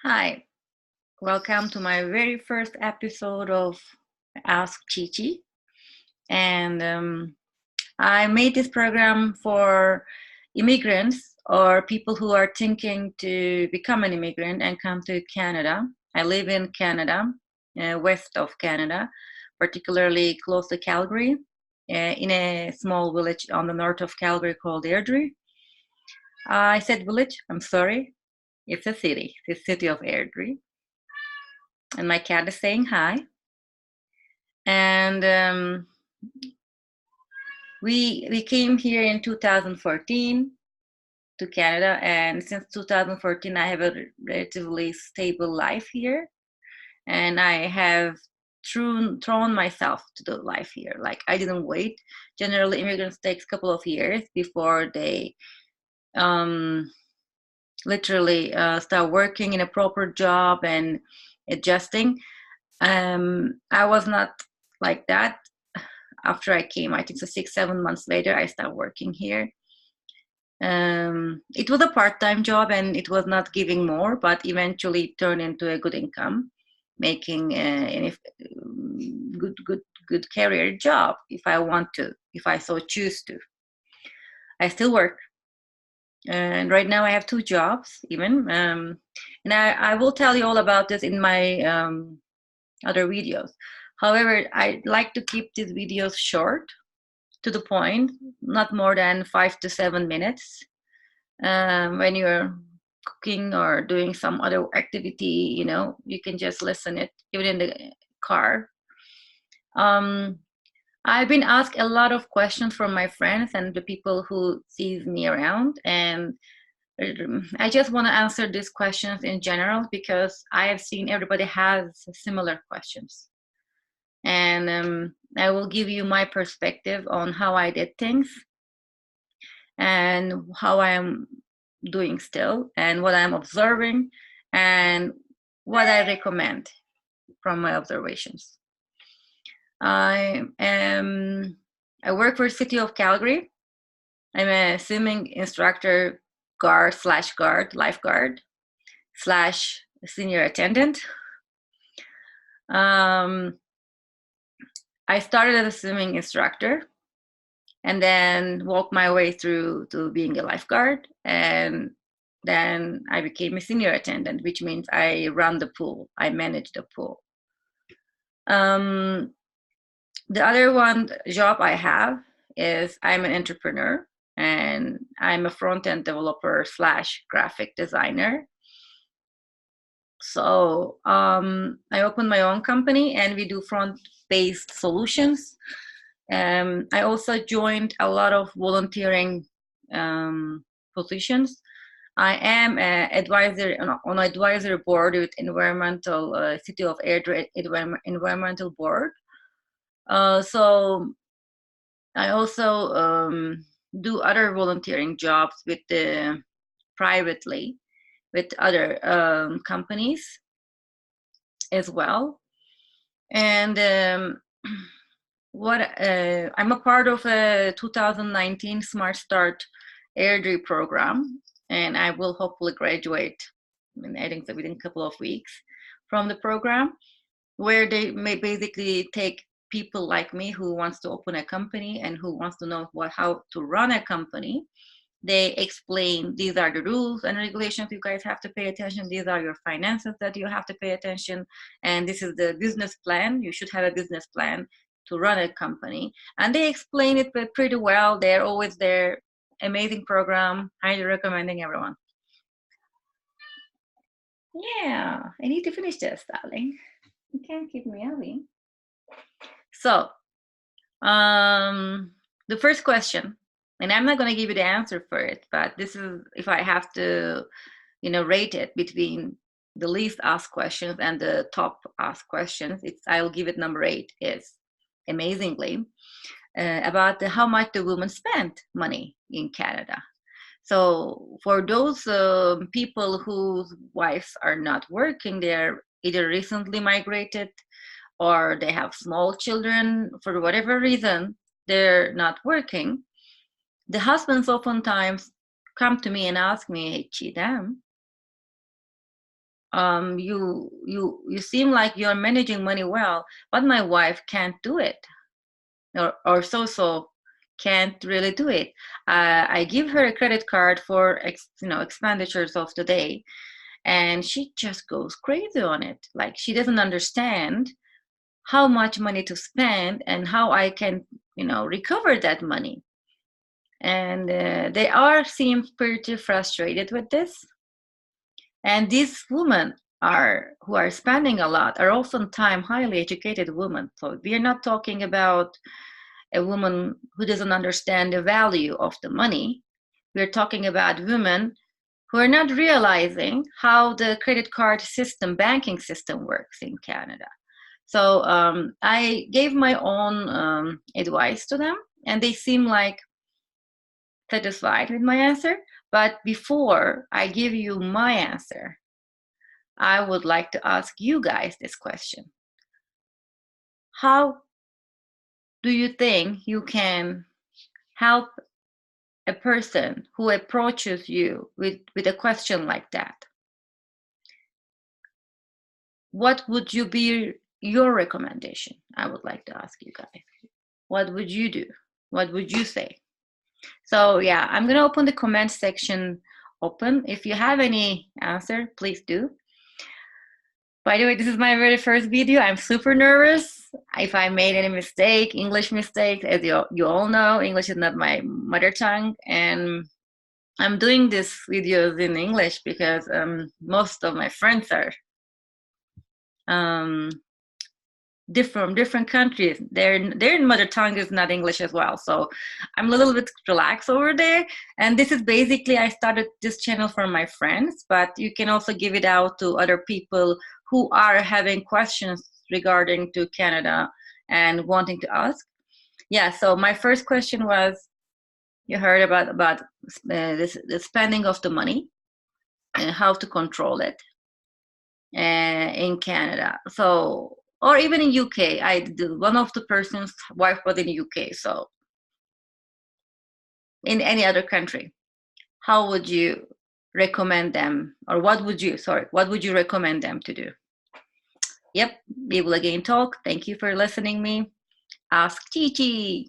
Hi, welcome to my very first episode of Ask Chichi. And I made this program for immigrants or people who are thinking to become an immigrant and come to Canada. I live in Canada, west of Canada, particularly close to Calgary, in a small village on the north of Calgary called Airdrie. I said village, I'm sorry. It's a city, the city of Airdrie. And my cat is saying hi. And we came here in 2014 to Canada, and since 2014 I have a relatively stable life here, and I have thrown myself to the life here. Like, I didn't wait. Generally, immigrants takes a couple of years before they um, literally start working in a proper job and adjusting. I was not like that. After I came, I think so 6-7 months later, I started working here. It was a part-time job and it was not giving more, but eventually it turned into a good income, making good career job if I want to, if I so choose to. I still work, and right now I have 2 jobs even, and I will tell you all about this in my other videos. However, I like to keep these videos short, to the point, not more than 5 to 7 minutes. When you're cooking or doing some other activity, you can just listen it, even in the car. I've been asked a lot of questions from my friends and the people who sees me around, and I just want to answer these questions in general because I have seen everybody has similar questions. And I will give you my perspective on how I did things and how I am doing still and what I'm observing and what I recommend from my observations. I work for the city of Calgary. I'm a swimming instructor, guard/guard, lifeguard slash senior attendant. I started as a swimming instructor and then walked my way through to being a lifeguard. And then I became a senior attendant, which means I run the pool. I manage the pool. The other one job I have is I'm an entrepreneur and I'm a front-end developer slash graphic designer. So I opened my own company and we do front-based solutions. I also joined a lot of volunteering positions. I am an advisor on advisory board with environmental City of Airdrie environmental board. So I also do other volunteering jobs with privately with other companies as well. And I'm a part of a 2019 Smart Start Airdrie program, and I will hopefully graduate, I think within a couple of weeks from the program, where they may basically take people like me who wants to open a company and who wants to know how to run a company. They explain these are the rules and regulations you guys have to pay attention. These are your finances that you have to pay attention. And this is the business plan. You should have a business plan to run a company. And they explain it pretty well. They're always there. Amazing program. Highly recommending everyone. Yeah, I need to finish this, darling. You can't keep me yelling. So, the first question, and I'm not going to give you the answer for it, but this is if I have to, rate it between the least asked questions and the top asked questions. I'll give it number 8 is amazingly about how much the women spend money in Canada. So for those people whose wives are not working, they're either recently migrated or they have small children, for whatever reason, they're not working. The husbands oftentimes come to me and ask me, hey, Chidam, you seem like you're managing money well, but my wife can't do it, or so can't really do it. I give her a credit card for expenditures of the day, and she just goes crazy on it. Like, she doesn't understand how much money to spend and how I can recover that money. And they are seem pretty frustrated with this. And these women who are spending a lot are oftentimes highly educated women. So we are not talking about a woman who doesn't understand the value of the money. We're talking about women who are not realizing how the credit card system, banking system works in Canada. So I gave my own advice to them, and they seem like satisfied with my answer. But before I give you my answer, I would like to ask you guys this question. How do you think you can help a person who approaches you with a question like that? What would you be your recommendation? I would like to ask you guys. What would you do? What would you say? So yeah, I'm gonna open the comment section open. If you have any answer, please do. By the way, this is my very first video. I'm super nervous. If I made any mistake, English mistakes, as you all know, English is not my mother tongue, and I'm doing these videos in English because most of my friends are um, different countries. Their mother tongue is not English as well, so I'm a little bit relaxed over there. And this is basically, I started this channel for my friends, but you can also give it out to other people who are having questions regarding to Canada and wanting to ask. Yeah, so my first question was, you heard about the spending of the money and how to control it in Canada. So, or even in UK. One of the person's wife was in UK. So, in any other country, how would you recommend them, or what would you recommend them to do? Yep, we will again talk. Thank you for listening me. Ask Chi.